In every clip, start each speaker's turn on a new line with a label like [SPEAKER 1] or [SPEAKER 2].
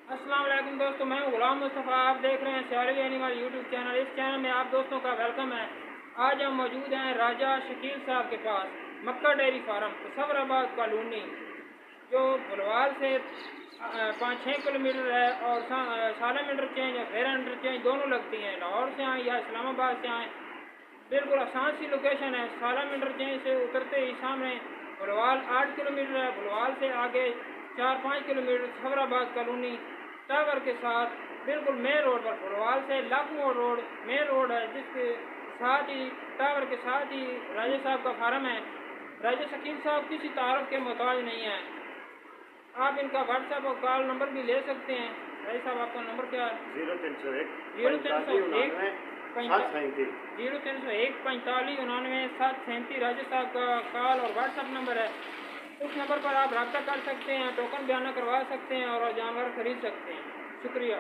[SPEAKER 1] अस्सलाम वालेकुम दोस्तों, मैं गुलाम मुस्तफ़ा। आप देख रहे हैं शहरी एनिमल यूट्यूब चैनल। इस चैनल में आप दोस्तों का वेलकम है। आज हम मौजूद हैं राजा शकील साहब के पास, मक्का डेयरी फार्म सफराबाद कॉलोनी, जो बुलवाल से 5-6 किलोमीटर है। और सालम इंटरचेंज और फेरा इंटरचेंज दोनों लगती हैं। लाहौर से आएँ या इस्लामाबाद से आएँ, बिल्कुल आसान सी लोकेशन है। सालम इंटरचेंज से उतरते ही सामने बुलवाल 8 किलोमीटर है। बुलवाल से आगे 4-5 किलोमीटर सफराबाद कॉलोनी टावर के साथ बिल्कुल मेन रोड पर, बुलवाल से लाखों रोड मेन रोड है, जिसके साथ ही टावर के साथ ही राजा साहब का फार्म है। राजा शकील साहब किसी तारफ के मोहताज नहीं है। आप इनका व्हाट्सएप और कॉल नंबर भी ले सकते हैं। राजा साहब, आपका नंबर क्या है?
[SPEAKER 2] 0301
[SPEAKER 1] 0301
[SPEAKER 2] 45
[SPEAKER 1] 45 737। राजा साहब का कॉल और व्हाट्सएप नंबर है। इस नंबर पर आप रब्ता कर सकते हैं, टोकन बयाना करवा सकते हैं और जानवर खरीद सकते हैं। शुक्रिया।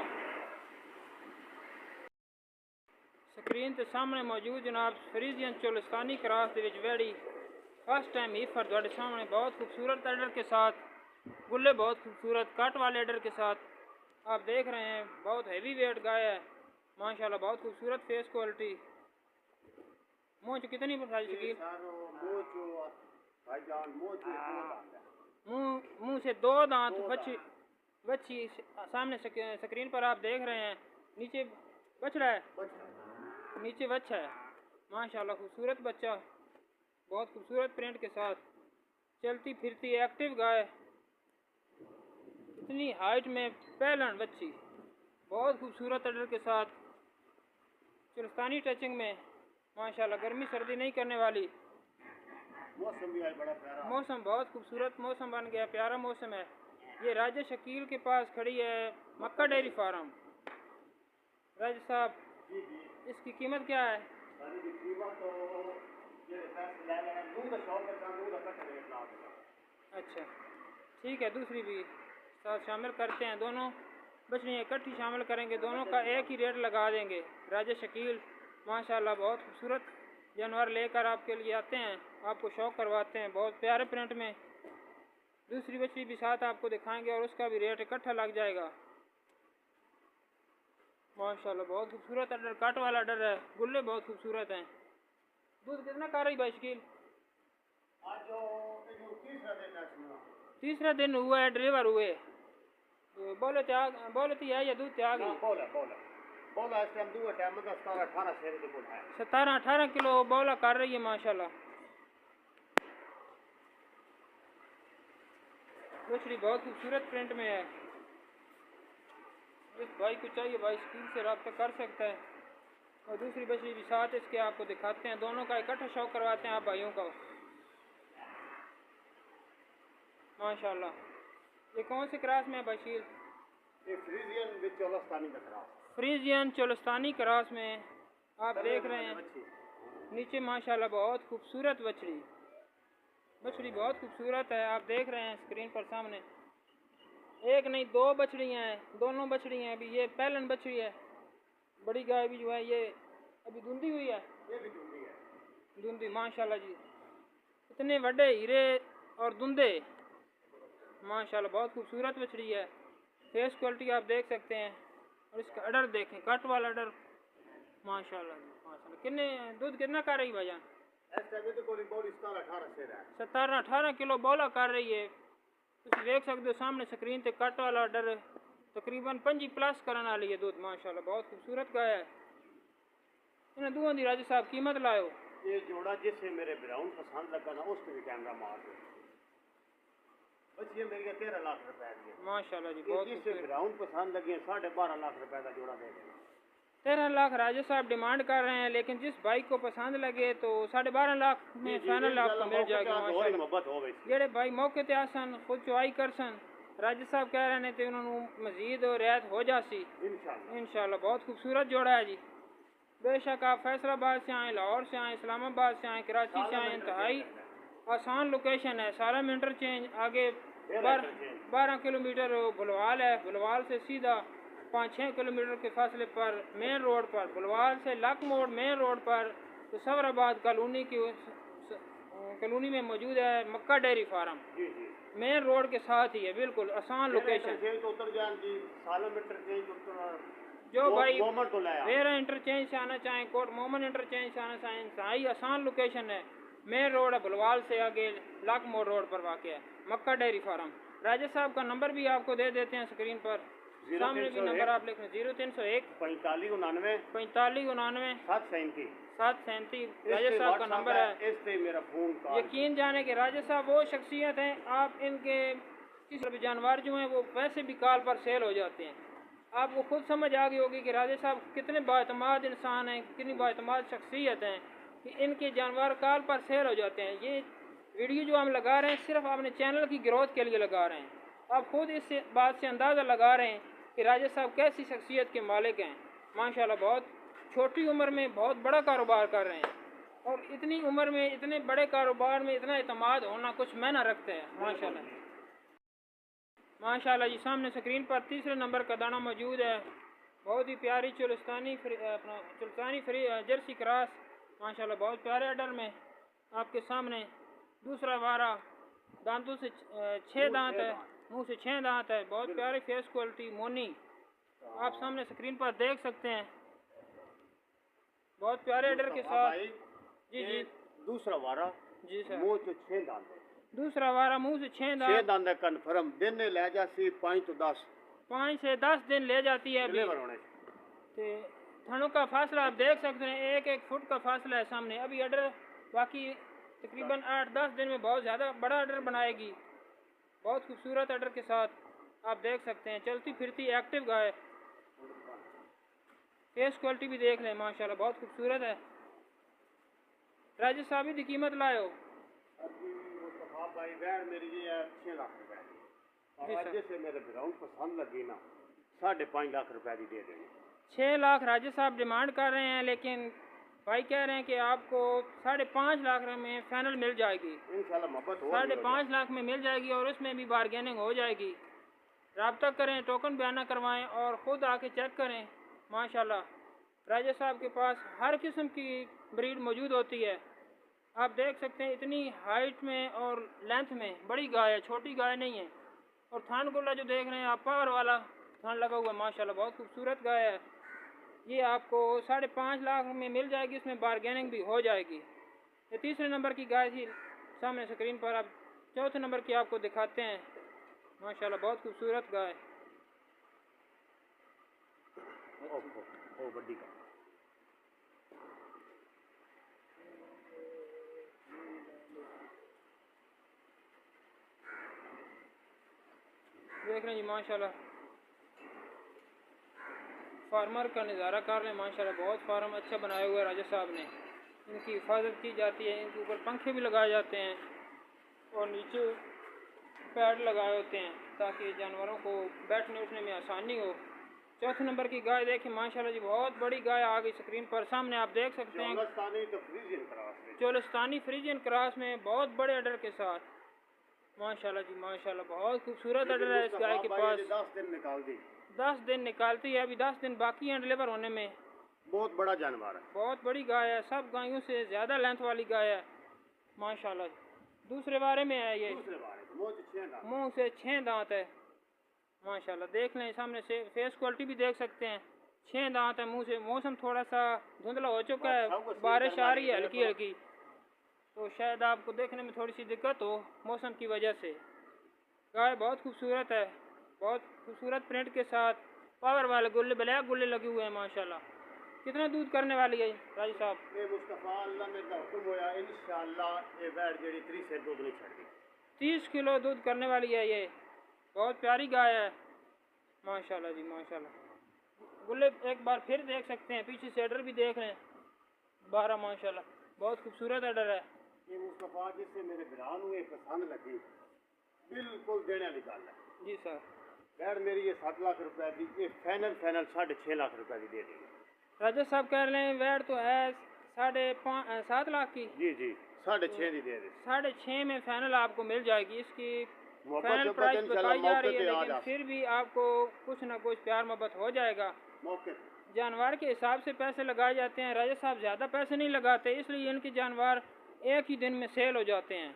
[SPEAKER 1] स्क्रीन के सामने मौजूद जनाब फ्रीजियन चोलिस्तानी क्रॉस के वेड़ी फर्स्ट टाइम ही फर ਤੁਹਾਡੇ सामने बहुत खूबसूरत एडर के साथ, गुल्ले बहुत खूबसूरत कट वाले एडर के साथ आप देख रहे हैं। बहुत हैवी वेट गाय है माशाल्लाह, बहुत खूबसूरत फेस क्वालिटी। मूंछ कितनी बताई शकील? मुंह से 2 दांत बच्ची सामने स्क्रीन पर आप देख रहे हैं। नीचे बछड़ा है, नीचे बच्चा है माशाल्लाह, खूबसूरत बच्चा, बहुत खूबसूरत प्रिंट के साथ चलती फिरती एक्टिव गाय। इतनी हाइट में पहलन बच्ची, बहुत खूबसूरत अडर के साथ चुलस्तानी टचिंग में माशाल्लाह, गर्मी सर्दी नहीं करने वाली।
[SPEAKER 2] मौसम भी आज बड़ा प्यारा,
[SPEAKER 1] मौसम बहुत खूबसूरत मौसम बन गया, प्यारा मौसम है। ये राजा शकील के पास खड़ी है मक्का डेयरी फार्म। राजा साहब, इसकी कीमत क्या है? अच्छा ठीक है, दूसरी भी साथ शामिल करते हैं। दोनों बछड़ियाँ इकट्ठी शामिल करेंगे, दोनों का एक ही रेट लगा देंगे। राजा शकील माशाल्लाह बहुत खूबसूरत जानवर लेकर आपके लिए आते हैं, आपको शौक करवाते हैं बहुत प्यारे प्रिंट में। दूसरी बछड़ी भी साथ आपको दिखाएंगे और उसका भी रेट इकट्ठा लग जाएगा माशाल्लाह। बहुत खूबसूरत अडर, काट वाला अडर है, गुल्ले बहुत खूबसूरत हैं। दूध कितना कर रही भाई शकील? तीसरा दिन हुआ है, डिलीवर हुए। बोलती है या दूध त्याग? 17-18 किलो बोला कर रही है माशाल्लाह। दूसरी बहुत खूबसूरत प्रिंट में है। जिस भाई को चाहिए भाई स्क्रीन से रब्ता कर सकता है। और दूसरी बछड़ी भी साथ इसके आपको दिखाते हैं, दोनों का इकट्ठा शौक करवाते हैं आप भाइयों का माशाल्लाह। ये कौन से क्रॉस में है बशीर?
[SPEAKER 2] ये फ्रीजियन विद चोलिस्तानी का क्रॉस,
[SPEAKER 1] फ्रीजियन चोलिस्तानी क्रॉस में आप देख रहे हैं। नीचे माशाल्लाह बहुत खूबसूरत बछड़ी बहुत खूबसूरत है, आप देख रहे हैं स्क्रीन पर सामने। एक नहीं 2 बछड़ियाँ हैं, दोनों बछड़ियाँ अभी। ये पहलन बछड़ी है, बड़ी गाय भी जो है ये अभी धुंधी हुई है,
[SPEAKER 2] ये भी धुंधी है,
[SPEAKER 1] धुंधी माशाल्लाह जी। इतने बड़े हीरे और धुंधे माशाल्लाह, बहुत खूबसूरत बछड़ी है। फेस क्वालिटी आप देख सकते हैं और इसका अडर देखें, कट वाला अडर माशाल्लाह माशाल्लाह। कितने दूध कितना कर रही भाईजान? 17-18 किलो बोला कर रही है। तुम देख सकते हो सामने स्क्रीन पे कट वाला अडर तकरीबन 5+ करने वाली है दूध माशाल्लाह, बहुत खूबसूरत गाय है। इन्हें दोनों दी राजा साहब कीमत लाओ।
[SPEAKER 2] ये जोड़ा जिससे मेरे ब्राउन पसंद लगा ना, उस पर भी कैमरा मार दो। बस ये मेरी 13 लाख रुपए की
[SPEAKER 1] माशाल्लाह जी, बहुत
[SPEAKER 2] जिससे ब्राउन पसंद लगी 12.5 लाख रुपए का जोड़ा दे देना।
[SPEAKER 1] 13 लाख राजा साहब डिमांड कर रहे हैं, लेकिन जिस भाई को पसंद लगे तो 12.5 लाख में फाइनल आपको मिल जाएगी माशाल्लाह। जेड़े भाई मौके ते आसन खुद चुआई करसन, राजा साहब कह रहे हैं तो उन्होंने मजीद रियायत हो जासी इंशाल्लाह। बहुत खूबसूरत जोड़ा है जी। बेशक आप फैसलाबाद से आएँ, लाहौर से आएँ, इस्लामाबाद से आएँ, कराची से आएँ, इंतहाई आसान लोकेशन है। सालम इंटरचेंज आगे 12 किलोमीटर बुलवाल है। बुलवाल से सीधा 5-6 किलोमीटर के फासले पर मेन रोड पर, बुलवाल से लक मोड़ मेन रोड पर तो सफराबाद कॉलोनी में मौजूद है मक्का डेयरी फार्म। मेन रोड के साथ ही है, बिल्कुल आसान लोकेशन।
[SPEAKER 2] चेंज उतर जान जी, सालोमीटर चेंज उतर
[SPEAKER 1] जो भाई
[SPEAKER 2] मोमन तो लाया
[SPEAKER 1] वेरा इंटरचेंज से आना चाहें, कोट मोमन इंटरचेंज से आना चाहें, सही आसान लोकेशन है। मेन रोड है, बुलवाल से आगे लाख मोड़ रोड पर वाक़ है मक्का डेयरी फार्म। राजा साहब का नंबर भी आपको दे देते हैं स्क्रीन पर, सामने भी नंबर आप लिख लें 0301
[SPEAKER 2] 4599
[SPEAKER 1] 4599
[SPEAKER 2] 737।
[SPEAKER 1] 737 राजा साहब का नंबर है।
[SPEAKER 2] इस पे मेरा फोन कॉल।
[SPEAKER 1] यकीन जाने के राजा साहब वो शख्सियत हैं, आप इनके किसी भी जानवर जो हैं वो वैसे भी कॉल पर सेल हो जाते हैं। आपको खुद समझ आ गई होगी कि राजा साहब कितने बाएतमाद इंसान हैं, कितनी बाएतमाद शख्सियत हैं कि इनके जानवर कॉल पर सेल हो जाते हैं। ये वीडियो जो हम लगा रहे हैं सिर्फ अपने चैनल की ग्रोथ के लिए लगा रहे हैं। आप खुद इस बात से अंदाज़ा लगा रहे हैं कि राजा साहब कैसी शख्सियत के मालिक हैं। माशाल्लाह बहुत छोटी उम्र में बहुत बड़ा कारोबार कर रहे हैं, और इतनी उम्र में इतने बड़े कारोबार में इतना एतमाद होना कुछ मायना रखते हैं। माशाल्लाह माशाल्लाह जी, सामने स्क्रीन पर तीसरे नंबर का दाना मौजूद है। बहुत ही प्यारी चुलस्तानी फ्री जर्सी क्रॉस, माशाल्लाह बहुत प्यारे आर्डर में आपके सामने। दूसरा वारा दांतों से 6 दांत है, मुंह से 6 दांत है, बहुत प्यारी फेस क्वालिटी मोनी आप सामने स्क्रीन पर देख सकते हैं, बहुत प्यारे आर्डर के साथ। जी जी
[SPEAKER 2] दूसरा वारा
[SPEAKER 1] जी सर,
[SPEAKER 2] मुंह से 6 दांत है।
[SPEAKER 1] दूसरा वारा मुंह से 6
[SPEAKER 2] 6 दांत है कन्फर्म। दिन ने ले जासी 5 तो 10
[SPEAKER 1] 5 से 10 दिन ले जाती है अभी। तो थनों का फासला आप देख सकते हैं, 1-1 फुट का फासला है सामने। अभी आर्डर बाकी तकरीबन 8-10 दिन में बहुत ज़्यादा बड़ा आर्डर बनाएगी, बहुत खूबसूरत आर्डर के साथ आप देख सकते हैं। चलती फिरती एक्टिव गाय, फेस क्वालिटी भी देख लें माशाल्लाह बहुत खूबसूरत है। राजा साहब की कीमत लाओ
[SPEAKER 2] भाई वैन मेरी ये है 6 लाख रुपए, और जैसे मेरे ग्राउंड पसंद लगी ना 5.5 लाख रुपए की दे देंगे।
[SPEAKER 1] 6 लाख राजा साहब डिमांड कर रहे हैं, लेकिन भाई कह रहे हैं कि आपको 5.5 लाख में फाइनल मिल जाएगी
[SPEAKER 2] इंशाल्लाह। मोहब्बत हो
[SPEAKER 1] 5.5 लाख में मिल जाएगी, और उसमें भी बारगेनिंग हो जाएगी। रब्ता करें, टोकन बयाना करवाएं और ख़ुद आके चेक करें। माशाल्लाह राजा साहब के पास हर किस्म की ब्रीड मौजूद होती है। आप देख सकते हैं इतनी हाइट में और लेंथ में बड़ी गाय है, छोटी गाय नहीं है। और थान गोला जो देख रहे हैं आप, पावर वाला थान लगा हुआ है माशाल्लाह बहुत खूबसूरत गाय है। ये आपको 5.5 लाख में मिल जाएगी, इसमें बारगेनिंग भी हो जाएगी। ये तीसरे नंबर की गाय थी सामने स्क्रीन पर। आप चौथे नंबर की आपको दिखाते हैं, माशाल्लाह बहुत खूबसूरत गाय।
[SPEAKER 2] ओ बड़ी गाय
[SPEAKER 1] देख रहे हैं जी माशाल्लाह, फार्मर का नज़ारा कर रहे हैं माशाल्लाह। बहुत फार्म अच्छा बनाया हुआ है राजा साहब ने। इनकी हिफाजत की जाती है, इनके ऊपर पंखे भी लगाए जाते हैं और नीचे पैड लगाए होते हैं ताकि जानवरों को बैठने उठने में आसानी हो। चौथे नंबर की गाय देखें माशाल्लाह जी, बहुत बड़ी गाय आ गई स्क्रीन पर सामने आप देख सकते हैं। चोलस्तानी फ्रीजियन क्रॉस में बहुत बड़े आर्डर के साथ माशाल्लाह जी माशाल्लाह बहुत खूबसूरत आर्डर है इस गाय के पास। 10 दिन निकालती है, अभी 10 दिन बाकी हैं डिलीवर होने में।
[SPEAKER 2] बहुत बड़ा जानवर है,
[SPEAKER 1] बहुत बड़ी गाय है, सब गायों से ज़्यादा लेंथ वाली गाय है माशाल्लाह। दूसरे बारे में है ये, मुंह से 6 दांत है माशाल्लाह। देख लें सामने से, फेस क्वालिटी भी देख सकते हैं, 6 दांत है मुंह से। मौसम थोड़ा सा धुंधला हो चुका है, बारिश आ रही है हल्की हल्की, तो शायद आपको देखने में थोड़ी सी दिक्कत हो मौसम की वजह से। गाय बहुत खूबसूरत है, बहुत खूबसूरत प्रिंट के साथ, पावर वाले गुल्ले, ब्लैक गुल्ले लगे हुए हैं माशाल्लाह। कितना दूध करने वाली है राजी साहब?
[SPEAKER 2] ये मुस्तफा अल्लाह में हुक्म होया इंशाअल्लाह ये बैठ जेडी 30 से दूध नहीं छड़गी।
[SPEAKER 1] 30 किलो दूध करने वाली है ये, बहुत प्यारी गाय है माशाल्लाह जी माशाल्लाह। गुल्ले एक बार फिर देख सकते हैं, पीछे से अडर भी देख रहे हैं 12 माशाल्लाह, बहुत खूबसूरत अडर है।
[SPEAKER 2] ये मुस्तफा जिससे मेरे बिरान हुए पसंद लगी, बिल्कुल देने वाली गल है।
[SPEAKER 1] जी सर,
[SPEAKER 2] बैठ मेरी ये 7 लाख रुपए की, ये फाइनल 6.5 लाख रुपए की दे देंगे।
[SPEAKER 1] राजा साहब कह रहे हैं वैट तो है 7.5 लाख की।
[SPEAKER 2] जी जी 6.5 की दे दे।
[SPEAKER 1] 6.5 में फाइनल आपको मिल जाएगी। इसकी फाइनल प्राइस बताई जा रही है, लेकिन फिर भी आपको कुछ ना कुछ प्यार मोहब्बत हो जाएगा। जानवर के हिसाब से पैसे लगाए जाते हैं, राजा साहब ज़्यादा पैसे नहीं लगाते, इसलिए इनके जानवर एक ही दिन में सेल हो जाते हैं।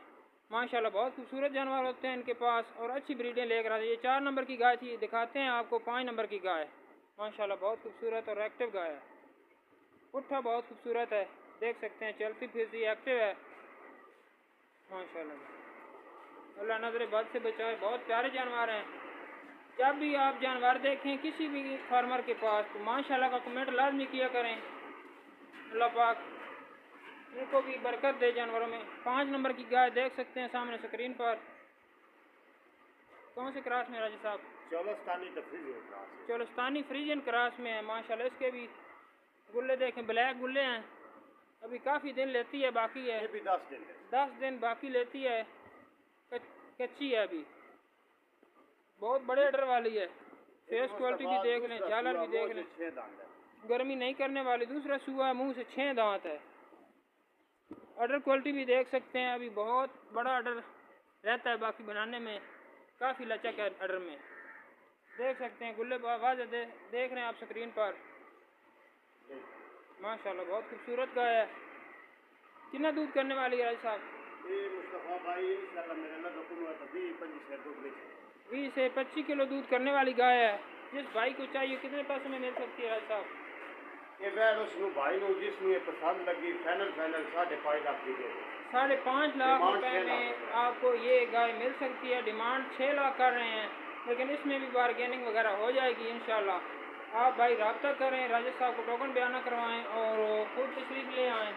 [SPEAKER 1] माशाल्लाह बहुत खूबसूरत जानवर होते हैं इनके पास और अच्छी ब्रीडें लेकर आते हैं। ये 4 नंबर की गाय थी, दिखाते हैं आपको 5 नंबर की गाय। माशाल्लाह बहुत खूबसूरत और एक्टिव गाय है। पुट्ठा बहुत खूबसूरत है, देख सकते हैं, चलती फिरती एक्टिव है माशाल्लाह। अल्लाह नजर बद से बचाए, बहुत प्यारे जानवर हैं। जब भी आप जानवर देखें किसी भी फार्मर के पास तो माशाल्लाह का कमेंट लाजमी किया करें। अल्लाह पाक इनको भी बरकत दे जानवरों में। 5 नंबर की गाय देख सकते हैं सामने स्क्रीन पर। कौन से क्रास में राजा साहब? चोलस्तानी फ्रीजियन क्रास में है माशाल्लाह। इसके भी गुल्ले देखें, ब्लैक गुल्ले हैं। अभी काफ़ी दिन लेती है, बाकी है,
[SPEAKER 2] ये भी 10
[SPEAKER 1] दिन बाकी लेती है। कच्ची है अभी, बहुत बड़े अडर वाली है। फेस क्वालिटी भी देख लें, झालर भी देख लें, गर्मी नहीं करने वाली। दूसरा सुआ मुंह से 6 दांत है। अडर क्वालिटी भी देख सकते हैं, अभी बहुत बड़ा अडर रहता है, बाकी बनाने में काफ़ी लचक है अडर में। देख सकते हैं गुल्ले वाज़ देख रहे हैं आप स्क्रीन पर। माशाल्लाह बहुत खूबसूरत गाय है। कितना दूध करने वाली है राज साहब?
[SPEAKER 2] ये मुस्तफा भाई इंशाल्लाह मेरे ना दुकान में 20-25 दूध ले
[SPEAKER 1] 20 से 25 किलो दूध करने वाली गाय है। जिस भाई को चाहिए कितने पैसे में मिल सकती है राज साहब?
[SPEAKER 2] ये मैं उसनु भाई नु जिसनु ये पसंद लगी फाइनल 5.5 लाख दी दे।
[SPEAKER 1] 5.5 लाख रुपए में आपको ये गाय मिल सकती है। डिमांड 6 लाख कर रहे हैं, लेकिन इसमें भी बारगेनिंग वगैरह हो जाएगी इंशाल्लाह। आप भाई रब्ता करें, राजेश साहब को टोकन बयाना करवाएं और खुद तशरीफ ले आएँ,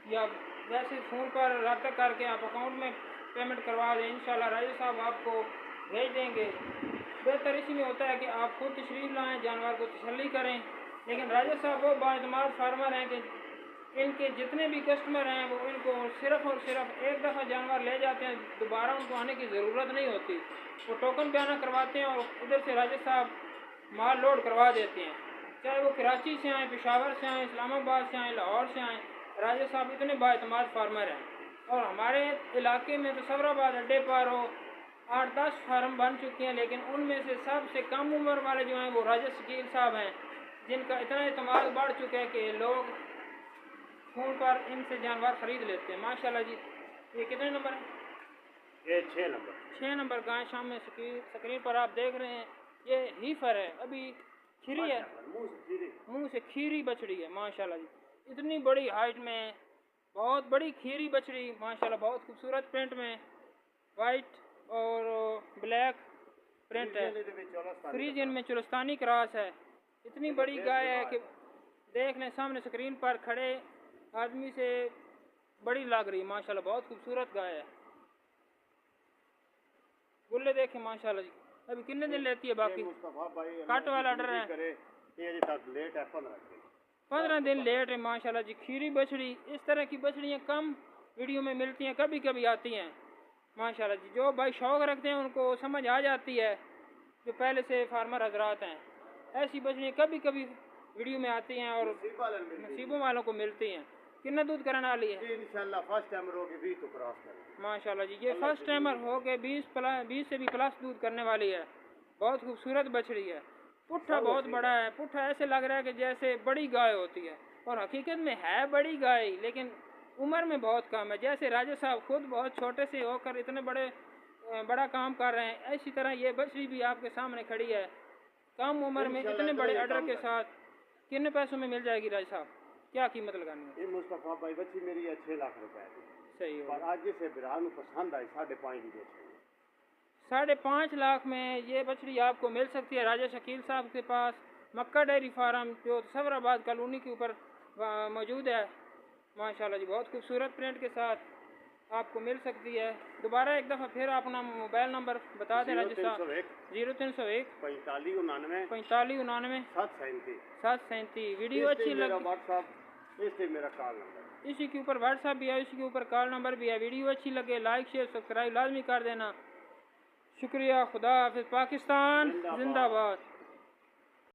[SPEAKER 1] या वैसे फ़ोन पर रब्ता करके आप अकाउंट में पेमेंट करवा दें। इंशाल्लाह राजेश साहब आपको भेज देंगे। बेहतर इसी में होता है कि आप खुद तशरीफ लाएँ, जानवर को तसल्ली करें। लेकिन राजेश साहब वो बाएतमाद फार्मर हैं कि इनके जितने भी कस्टमर हैं वो इनको सिर्फ़ और सिर्फ एक दफ़ा जानवर ले जाते हैं, दोबारा उनको आने की ज़रूरत नहीं होती। वो टोकन बयाना करवाते हैं और उधर से राजेश साहब माल लोड करवा देते हैं। चाहे वो कराची से आएँ, पेशावर से आएँ, इस्लामाबाद से आएँ, लाहौर से आएँ, राजेश साहब इतने बाएतमाद फार्मर हैं। और हमारे इलाके में तो सफराबाद अड्डे पर हो 8-10 फार्म बन चुके हैं, लेकिन उनमें से सबसे कम उम्र वाले जो हैं वो राजेश शकील साहब हैं, जिनका इतना इत्मीनान बढ़ चुका है कि लोग फ़ोन पर इनसे जानवर ख़रीद लेते हैं माशाल्लाह जी। ये कितने नंबर है?
[SPEAKER 2] ये 6 नंबर।
[SPEAKER 1] 6 नंबर गाय सामने स्क्रीन पर आप देख रहे हैं। ये हीफर है, अभी खीरी है, मुंह से खीरी बछड़ी है माशाल्लाह जी। इतनी बड़ी हाइट में बहुत बड़ी खीरी बछड़ी माशाल्लाह, बहुत खूबसूरत प्रिंट में वाइट और ब्लैक प्रिंट है। फ्रीजियन में चोलस्तानी क्रॉस है। इतनी बड़ी गाय है कि देख लें, सामने स्क्रीन पर खड़े आदमी से बड़ी लग रही माशाल्लाह, बहुत खूबसूरत गाय है। गुल्ले देखें माशाल्लाह जी। अभी कितने दिन लेती है? बाकी काट वाला ऑर्डर है, 15 दिन लेट है माशाल्लाह जी। खीरी बछड़ी, इस तरह की बछड़ियाँ कम वीडियो में मिलती हैं, कभी कभी आती हैं माशाल्लाह जी। जो भाई शौक़ रखते हैं उनको समझ आ जाती है, जो पहले से फार्मर हजरात हैं। ऐसी बछड़ियाँ कभी कभी वीडियो में आती हैं और नसीबों वालों को मिलती हैं। कितना दूध करने वाली है?
[SPEAKER 2] इंशाल्लाह फर्स्ट टाइमर हो के 20 तो क्रॉस करें
[SPEAKER 1] माशाल्लाह जी। ये फर्स्ट टाइमर हो के 20 से भी प्लस दूध करने वाली है। बहुत खूबसूरत बछड़ी है। पुट्ठा बहुत बड़ा है। पुट्ठा ऐसे लग रहा है कि जैसे बड़ी गाय होती है, और हकीकत में है बड़ी गाय, लेकिन उम्र में बहुत कम है। जैसे राजा साहब खुद बहुत छोटे से होकर इतने बड़ा काम कर रहे हैं, इसी तरह ये बछड़ी भी आपके सामने खड़ी है, कम उम्र में इतने बड़े ऑर्डर के साथ। कितने पैसों में मिल जाएगी राज साहब? क्या कीमत लगानी है?
[SPEAKER 2] ये मुस्तफा भाई बच्ची मेरी है 6 लाख रुपए की।
[SPEAKER 1] सही है।
[SPEAKER 2] और आज से बिरान पसंद आई 5.5 की बेचेंगे।
[SPEAKER 1] 5.5 लाख में ये बछड़ी आपको मिल सकती है राजा शकील साहब के पास, मक्का डेयरी फार्म, जो सफराबाद कॉलोनी के ऊपर मौजूद है माशाल्लाह जी। बहुत खूबसूरत प्रिंट के साथ आपको मिल सकती है। दोबारा एक दफ़ा फिर अपना मोबाइल नंबर बता दें राजा साहब। 0301 4599 737। वीडियो अच्छी लगी
[SPEAKER 2] व्हाट्सएप, इससे मेरा कॉल नंबर,
[SPEAKER 1] इसी के ऊपर व्हाट्सएप भी है, इसी के ऊपर कॉल नंबर भी है। वीडियो अच्छी लगे लाइक शेयर सब्सक्राइब लाजमी कर देना। शुक्रिया। खुदा हाफिज़। पाकिस्तान जिंदाबाद।